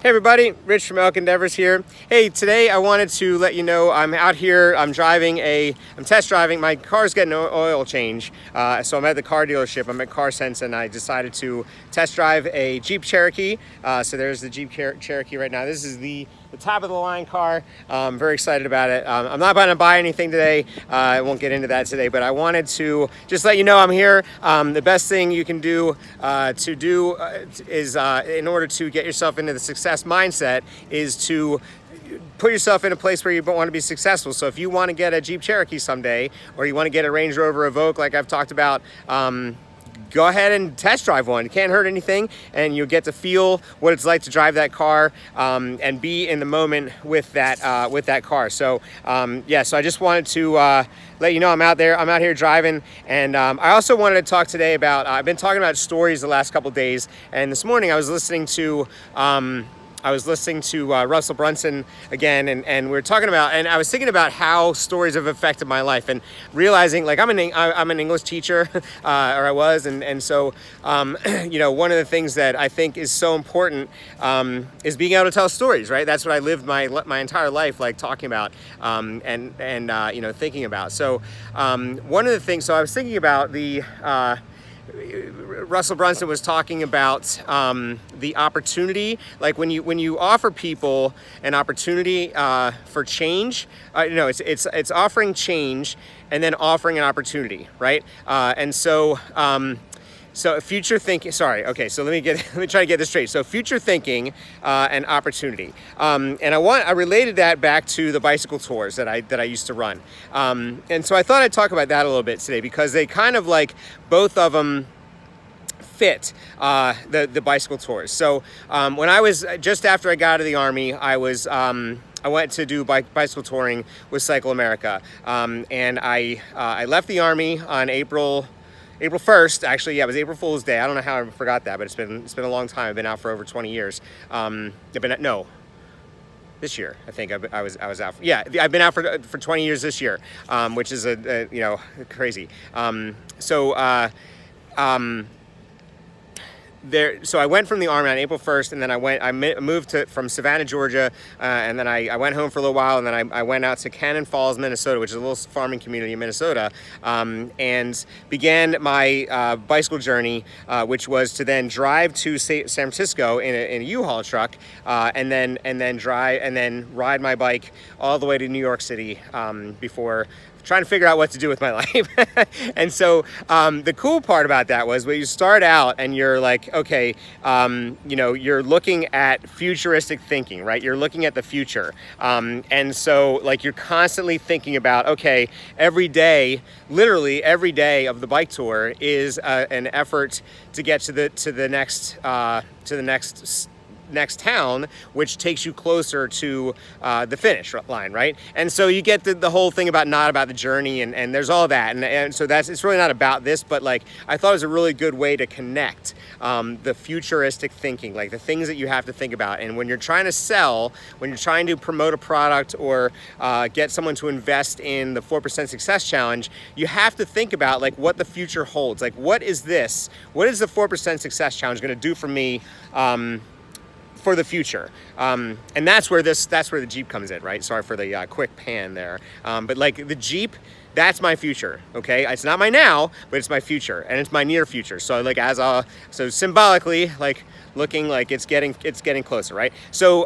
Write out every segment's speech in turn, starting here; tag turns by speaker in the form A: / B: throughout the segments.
A: Hey everybody, Rich from Elk Endeavors here. Hey, today I wanted to let you know I'm out here, I'm test driving, my car's getting an oil change. So I'm at the car dealership, I'm at CarSense, and I decided to test drive a Jeep Cherokee. So there's the Jeep Cherokee right now. This is the top of the line car. I'm very excited about it. I'm not going to buy anything today. I won't get into that today, but I wanted to just let you know I'm here. The best thing you can do is in order to get yourself into the success mindset is to put yourself in a place where you want to be successful. So if you want to get a Jeep Cherokee someday, or you want to get a Range Rover Evoque like I've talked about, go ahead and test drive one. It can't hurt anything, and you'll get to feel what it's like to drive that car and be in the moment with that car. So so I just wanted to let you know I'm out here driving, and I also wanted to talk today about I've been talking about stories the last couple days, and this morning I was listening to Russell Brunson again, and we were talking about, and I was thinking about how stories have affected my life, and realizing, like, I'm an English teacher, or I was, and so one of the things that I think is so important is being able to tell stories, right? That's what I lived my entire life, like, talking about and thinking about. So one of the things, so I was thinking about Russell Brunson was talking about the opportunity, like when you offer people an opportunity for change. It's offering change and then offering an opportunity, right? So future thinking. Sorry. Okay. So let me try to get this straight. So future thinking and opportunity. And I related that back to the bicycle tours that I used to run. And so I thought I'd talk about that a little bit today, because they kind of, like, both of them fit the bicycle tours. So when I was just after I got out of the Army, I went to do bicycle touring with Cycle America, and I left the Army on April 1st, actually. Yeah, it was April Fool's Day. I don't know how I forgot that, but it's been a long time. I've been out for over 20 years. This year, I think I was out. I've been out for 20 years this year, which is crazy. So I went from the Army on April 1st, and then I moved from Savannah, Georgia, and then I went home for a little while, and then I went out to Cannon Falls, Minnesota, which is a little farming community in Minnesota, and began my bicycle journey, which was to then drive to San Francisco in a U-Haul truck, and then ride my bike all the way to New York City before trying to figure out what to do with my life. And so the cool part about that was when you start out and you're like, okay, you're looking at futuristic thinking, right? You're looking at the future. And so, like, you're constantly thinking about, okay, literally every day of the bike tour is an effort to get to the next town, which takes you closer to the finish line, right? And so you get the whole thing not about the journey, and there's all that, and so it's really not about this, but, like, I thought it was a really good way to connect the futuristic thinking, like the things that you have to think about. And when you're trying to sell, when you're trying to promote a product or get someone to invest in the 4% Success Challenge, you have to think about, like, what the future holds. Like, what is the 4% Success Challenge going to do for me for the future? And that's where the Jeep comes in, right? Sorry for the quick pan there. But, like, the Jeep, that's my future, okay? It's not my now, but it's my future, and it's my near future. So, like, so symbolically, like, looking like it's getting closer, right? So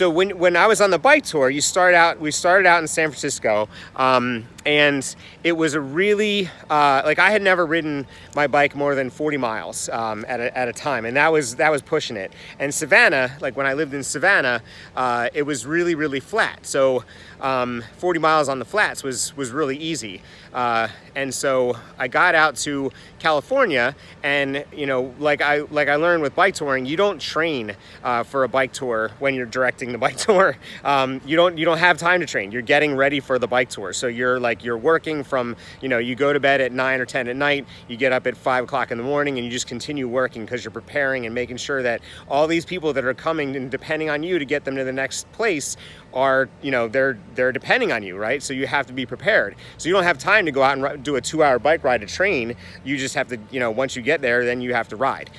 A: when I was on the bike tour, we started out in San Francisco, and it was a really like, I had never ridden my bike more than 40 miles at a time, and that was pushing it. And Savannah, like, when I lived in Savannah, it was really, really flat. So 40 miles on the flats was really easy. And so I got out to California, and like I learned with bike touring, you don't train for a bike tour when you're directing the bike tour. You don't have time to train. You're getting ready for the bike tour. So you're working from, you go to bed at 9 or 10 at night, you get up at 5 o'clock in the morning, and you just continue working because you're preparing and making sure that all these people that are coming and depending on you to get them to the next place are, they're depending on you, right? So you have to be prepared. So you don't have time to go out and do a 2-hour bike ride to train. You just have to, once you get there, then you have to ride.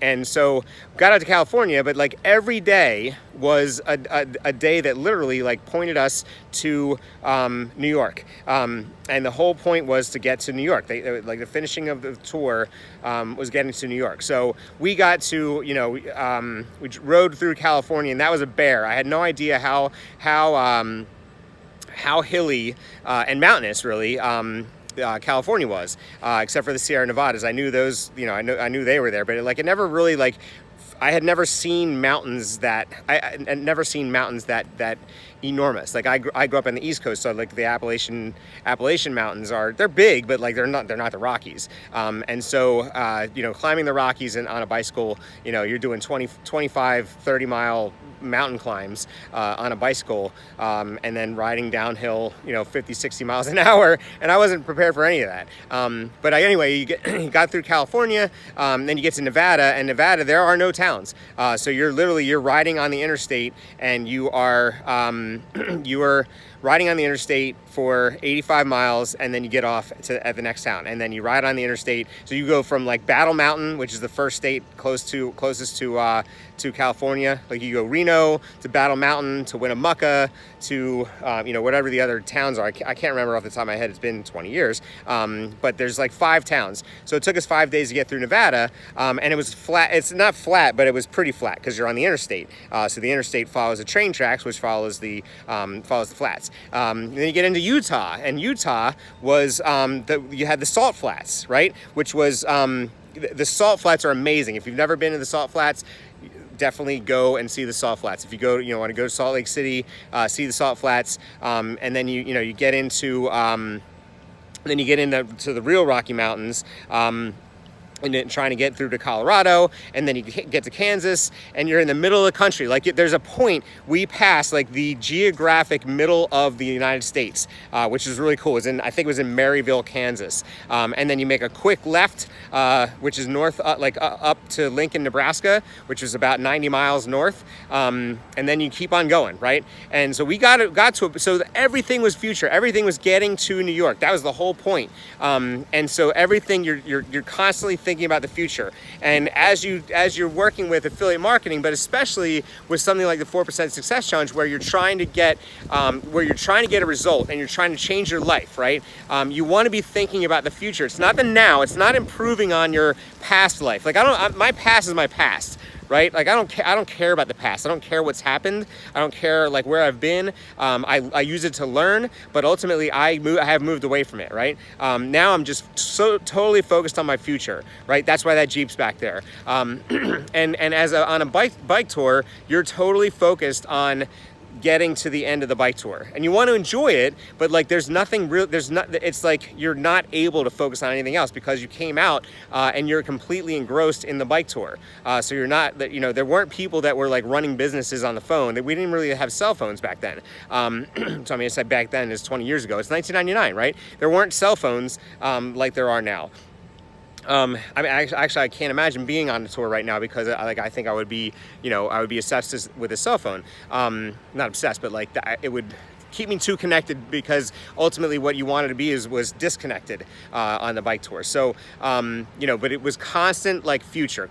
A: And so got out to California, but like every day was a day that literally like pointed us to New York. And the whole point was to get to New York. Like the finishing of the tour was getting to New York. So we got to, you know, we rode through California, and that was a bear. I had no idea how hilly and mountainous really California was, except for the Sierra Nevadas. I knew those, you know, I knew they were there, but it never really I had never seen mountains that that enormous. Like I grew up on the East Coast, so like the Appalachian Mountains they're big, but like they're not the Rockies. And so you know, climbing the Rockies on a bicycle, you know, you're doing 25, 30 mile mountain climbs on a bicycle, and then riding downhill, you know, 50, 60 miles an hour, and I wasn't prepared for any of that. But anyway, you got through California, then you get to Nevada, and Nevada, there are no towns. So you're riding on the interstate, and you are riding on the interstate for 85 miles, and then you get off at the next town, and then you ride on the interstate. So you go from like Battle Mountain, which is the first state closest to California. Like you go Reno to Battle Mountain to Winnemucca to you know, whatever the other towns are. I can't remember off the top of my head. It's been 20 years. But there's like 5 towns. So it took us 5 days to get through Nevada, and it was flat. It's not flat, but it was pretty flat because you're on the interstate. So the interstate follows the train tracks, which follows the flats. Then you get into Utah, and Utah was you had the salt flats, right? Which was the salt flats are amazing. If you've never been to the salt flats, definitely go and see the salt flats. If you go, you know, want to go to Salt Lake City, see the salt flats, and then you get into the real Rocky Mountains. And then trying to get through to Colorado, and then you get to Kansas, and you're in the middle of the country. Like there's a point we pass like the geographic middle of the United States, which is really cool. I think it was in Maryville, Kansas. And then you make a quick left, which is north, up to Lincoln, Nebraska, which is about 90 miles north. And then you keep on going, right? And so we got to it. So everything was future. Everything was getting to New York. That was the whole point. And so everything you're constantly thinking about the future. And as you're working with affiliate marketing, but especially with something like the 4% Success Challenge, where you're trying to get a result and you're trying to change your life, right? You want to be thinking about the future. It's not the now. It's not improving on your past life. Like my past is my past. Right? Like I don't care about the past. I don't care what's happened. I don't care like where I've been. I use it to learn, but ultimately I have moved away from it, right? Now I'm just so totally focused on my future, right? That's why that Jeep's back there. And on a bike tour, you're totally focused on getting to the end of the bike tour, and you want to enjoy it, but like it's like you're not able to focus on anything else because you came out and you're completely engrossed in the bike tour. So you're not, you know, there weren't people that were like running businesses on the phone. That we didn't really have cell phones back then. So I mean, I said back then is 20 years ago. It's 1999, right? There weren't cell phones like there are now. I mean, actually, I can't imagine being on the tour right now because, I think I would be obsessed with a cell phone. Not obsessed, but like it would keep me too connected, because ultimately what you wanted to be was disconnected on the bike tour. So, but it was constant future.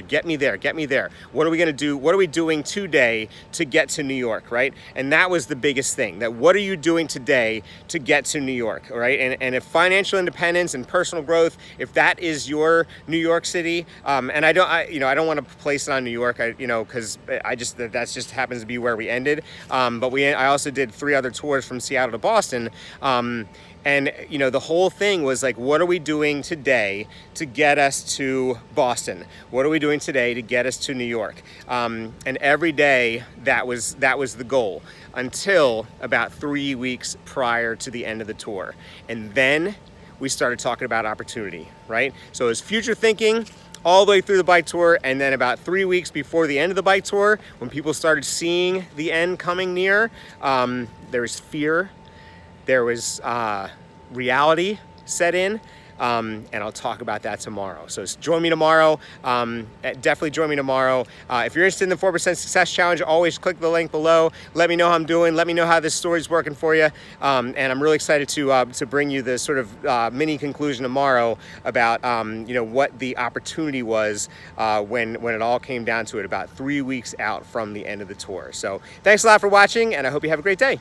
A: Get me there. What are we going to do? What are we doing today to get to New York, right? And that was the biggest thing. That what are you doing today to get to New York, right? And if financial independence and personal growth, if that is your New York City, and I don't want to place it on New York, because that just happens to be where we ended. But I also did 3 other tours from Seattle to Boston. And, the whole thing was like, what are we doing today to get us to Boston? What are we doing today to get us to New York? And every day that was the goal until about 3 weeks prior to the end of the tour. And then we started talking about opportunity, right? So it was future thinking all the way through the bike tour, and then about 3 weeks before the end of the bike tour, when people started seeing the end coming near, there was fear, there was reality set in, and I'll talk about that tomorrow. So join me tomorrow. Definitely join me tomorrow. If you're interested in the 4% Success Challenge, always click the link below. Let me know how I'm doing. Let me know how this story's working for you. And I'm really excited to bring you the sort of mini conclusion tomorrow about what the opportunity was when it all came down to it, about 3 weeks out from the end of the tour. So thanks a lot for watching, and I hope you have a great day.